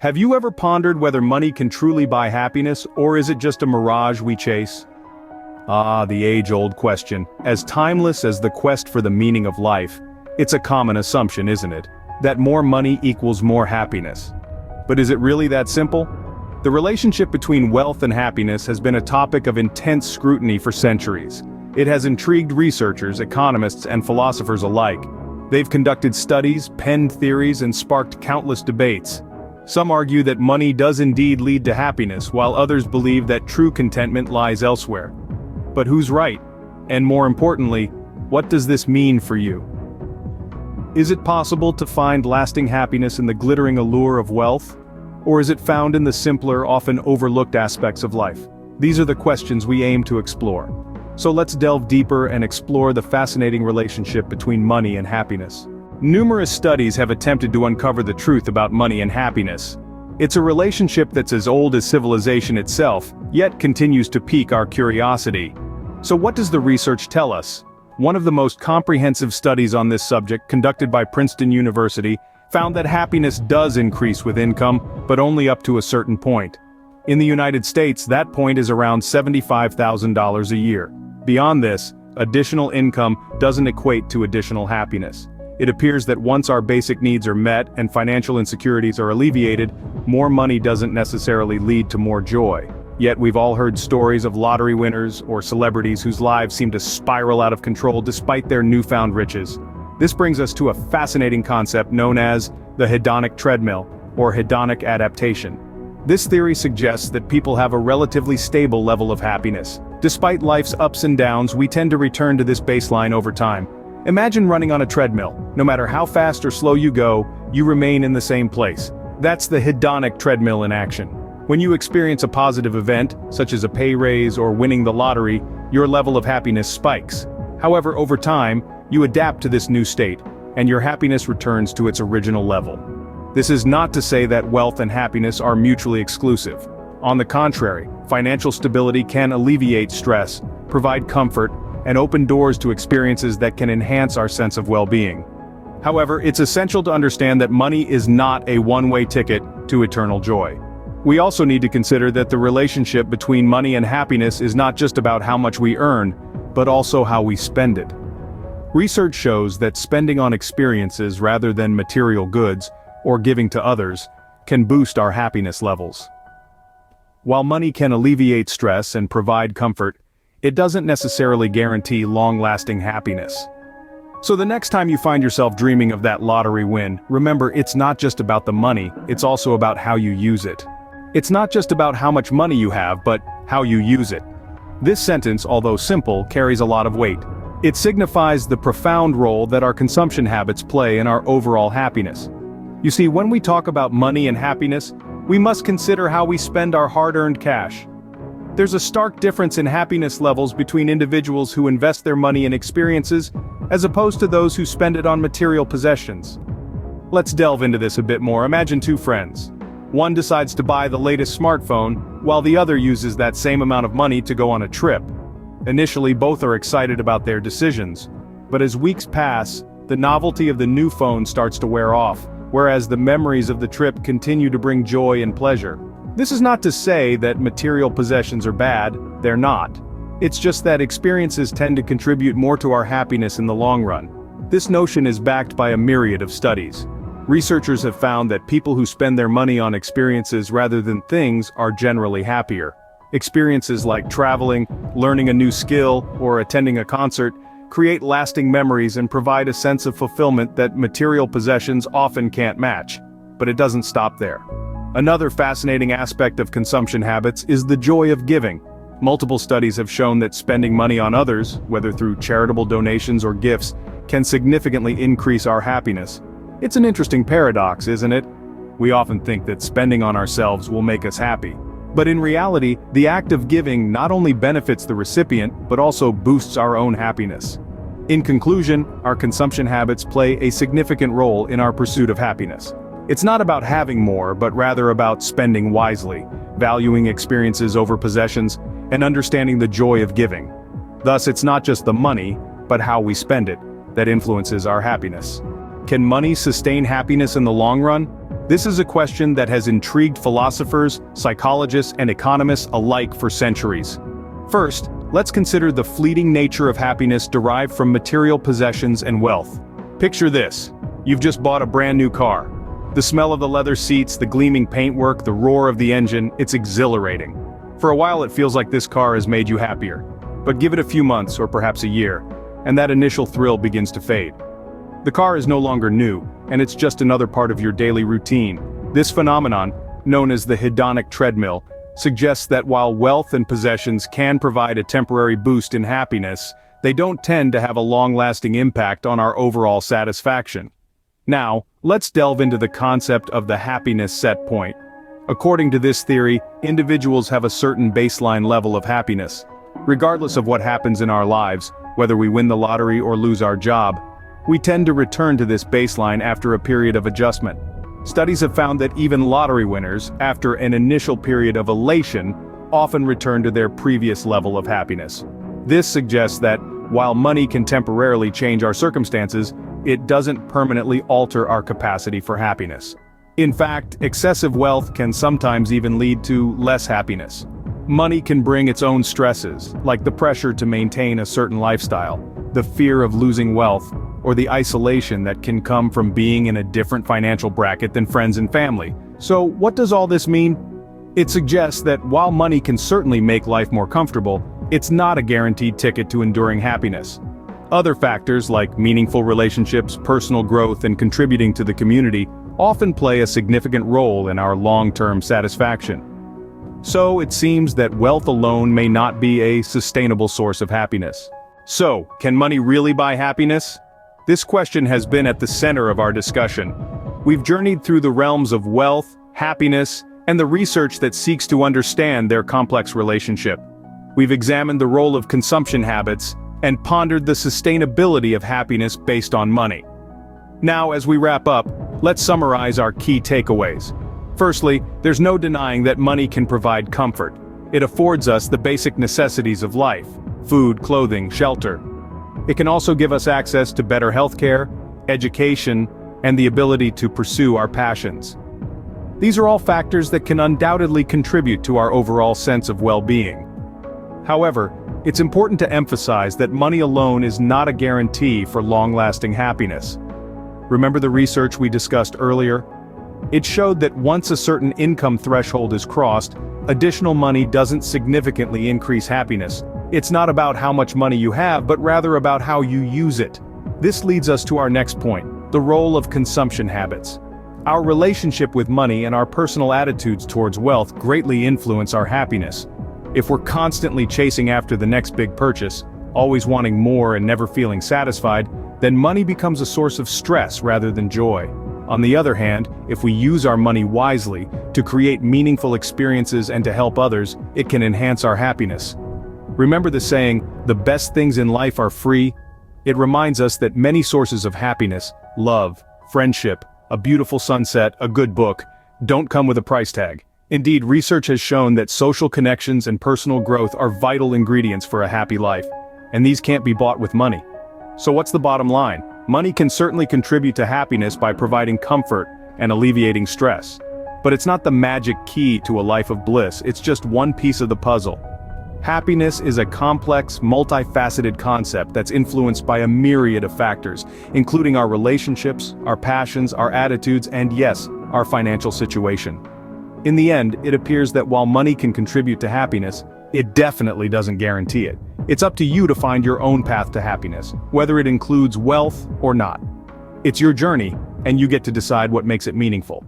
Have you ever pondered whether money can truly buy happiness, or is it just a mirage we chase? Ah, the age-old question. As timeless as the quest for the meaning of life, it's a common assumption, isn't it? That more money equals more happiness. But is it really that simple? The relationship between wealth and happiness has been a topic of intense scrutiny for centuries. It has intrigued researchers, economists, and philosophers alike. They've conducted studies, penned theories, and sparked countless debates. Some argue that money does indeed lead to happiness, while others believe that true contentment lies elsewhere. But who's right? And more importantly, what does this mean for you? Is it possible to find lasting happiness in the glittering allure of wealth? Or is it found in the simpler, often overlooked aspects of life? These are the questions we aim to explore. So let's delve deeper and explore the fascinating relationship between money and happiness. Numerous studies have attempted to uncover the truth about money and happiness. It's a relationship that's as old as civilization itself, yet continues to pique our curiosity. So what does the research tell us? One of the most comprehensive studies on this subject, conducted by Princeton University, found that happiness does increase with income, but only up to a certain point. In the United States, that point is around $75,000 a year. Beyond this, additional income doesn't equate to additional happiness. It appears that once our basic needs are met and financial insecurities are alleviated, more money doesn't necessarily lead to more joy. Yet we've all heard stories of lottery winners or celebrities whose lives seem to spiral out of control despite their newfound riches. This brings us to a fascinating concept known as the hedonic treadmill, or hedonic adaptation. This theory suggests that people have a relatively stable level of happiness. Despite life's ups and downs, we tend to return to this baseline over time. Imagine running on a treadmill. No matter how fast or slow you go, you remain in the same place. That's the hedonic treadmill in action. When you experience a positive event, such as a pay raise or winning the lottery, your level of happiness spikes. However, over time, you adapt to this new state, and your happiness returns to its original level. This is not to say that wealth and happiness are mutually exclusive. On the contrary, financial stability can alleviate stress, provide comfort, and open doors to experiences that can enhance our sense of well-being. However, it's essential to understand that money is not a one-way ticket to eternal joy. We also need to consider that the relationship between money and happiness is not just about how much we earn, but also how we spend it. Research shows that spending on experiences rather than material goods, or giving to others, can boost our happiness levels. While money can alleviate stress and provide comfort, it doesn't necessarily guarantee long-lasting happiness. So the next time you find yourself dreaming of that lottery win, remember it's not just about the money, it's also about how you use it. It's not just about how much money you have, but how you use it. This sentence, although simple, carries a lot of weight. It signifies the profound role that our consumption habits play in our overall happiness. You see, when we talk about money and happiness, we must consider how we spend our hard-earned cash. There's a stark difference in happiness levels between individuals who invest their money in experiences, as opposed to those who spend it on material possessions. Let's delve into this a bit more. Imagine two friends. One decides to buy the latest smartphone, while the other uses that same amount of money to go on a trip. Initially, both are excited about their decisions. But as weeks pass, the novelty of the new phone starts to wear off, whereas the memories of the trip continue to bring joy and pleasure. This is not to say that material possessions are bad, they're not. It's just that experiences tend to contribute more to our happiness in the long run. This notion is backed by a myriad of studies. Researchers have found that people who spend their money on experiences rather than things are generally happier. Experiences like traveling, learning a new skill, or attending a concert create lasting memories and provide a sense of fulfillment that material possessions often can't match. But it doesn't stop there. Another fascinating aspect of consumption habits is the joy of giving. Multiple studies have shown that spending money on others, whether through charitable donations or gifts, can significantly increase our happiness. It's an interesting paradox, isn't it? We often think that spending on ourselves will make us happy. But in reality, the act of giving not only benefits the recipient, but also boosts our own happiness. In conclusion, our consumption habits play a significant role in our pursuit of happiness. It's not about having more, but rather about spending wisely, valuing experiences over possessions, and understanding the joy of giving. Thus, it's not just the money, but how we spend it, that influences our happiness. Can money sustain happiness in the long run? This is a question that has intrigued philosophers, psychologists, and economists alike for centuries. First, let's consider the fleeting nature of happiness derived from material possessions and wealth. Picture this. You've just bought a brand new car. The smell of the leather seats, the gleaming paintwork, the roar of the engine, it's exhilarating. For a while it feels like this car has made you happier. But give it a few months or perhaps a year, and that initial thrill begins to fade. The car is no longer new, and it's just another part of your daily routine. This phenomenon, known as the hedonic treadmill, suggests that while wealth and possessions can provide a temporary boost in happiness, they don't tend to have a long-lasting impact on our overall satisfaction. Now, let's delve into the concept of the happiness set point. According to this theory, individuals have a certain baseline level of happiness. Regardless of what happens in our lives, whether we win the lottery or lose our job, we tend to return to this baseline after a period of adjustment. Studies have found that even lottery winners, after an initial period of elation, often return to their previous level of happiness. This suggests that, while money can temporarily change our circumstances, it doesn't permanently alter our capacity for happiness. In fact, excessive wealth can sometimes even lead to less happiness. Money can bring its own stresses, like the pressure to maintain a certain lifestyle, the fear of losing wealth, or the isolation that can come from being in a different financial bracket than friends and family. So, what does all this mean? It suggests that while money can certainly make life more comfortable, it's not a guaranteed ticket to enduring happiness. Other factors like meaningful relationships, personal growth, and contributing to the community often play a significant role in our long-term satisfaction. So, it seems that wealth alone may not be a sustainable source of happiness. So, can money really buy happiness? This question has been at the center of our discussion. We've journeyed through the realms of wealth, happiness, and the research that seeks to understand their complex relationship. We've examined the role of consumption habits and pondered the sustainability of happiness based on money. Now, as we wrap up, let's summarize our key takeaways. Firstly, there's no denying that money can provide comfort. It affords us the basic necessities of life: food, clothing, shelter. It can also give us access to better healthcare, education, and the ability to pursue our passions. These are all factors that can undoubtedly contribute to our overall sense of well-being. However, it's important to emphasize that money alone is not a guarantee for long-lasting happiness. Remember the research we discussed earlier? It showed that once a certain income threshold is crossed, additional money doesn't significantly increase happiness. It's not about how much money you have, but rather about how you use it. This leads us to our next point, the role of consumption habits. Our relationship with money and our personal attitudes towards wealth greatly influence our happiness. If we're constantly chasing after the next big purchase, always wanting more and never feeling satisfied, then money becomes a source of stress rather than joy. On the other hand, if we use our money wisely, to create meaningful experiences and to help others, it can enhance our happiness. Remember the saying, "The best things in life are free"? It reminds us that many sources of happiness, love, friendship, a beautiful sunset, a good book, don't come with a price tag. Indeed, research has shown that social connections and personal growth are vital ingredients for a happy life, and these can't be bought with money. So what's the bottom line? Money can certainly contribute to happiness by providing comfort and alleviating stress. But it's not the magic key to a life of bliss, it's just one piece of the puzzle. Happiness is a complex, multifaceted concept that's influenced by a myriad of factors, including our relationships, our passions, our attitudes, and yes, our financial situation. In the end, it appears that while money can contribute to happiness, it definitely doesn't guarantee it. It's up to you to find your own path to happiness, whether it includes wealth or not. It's your journey, and you get to decide what makes it meaningful.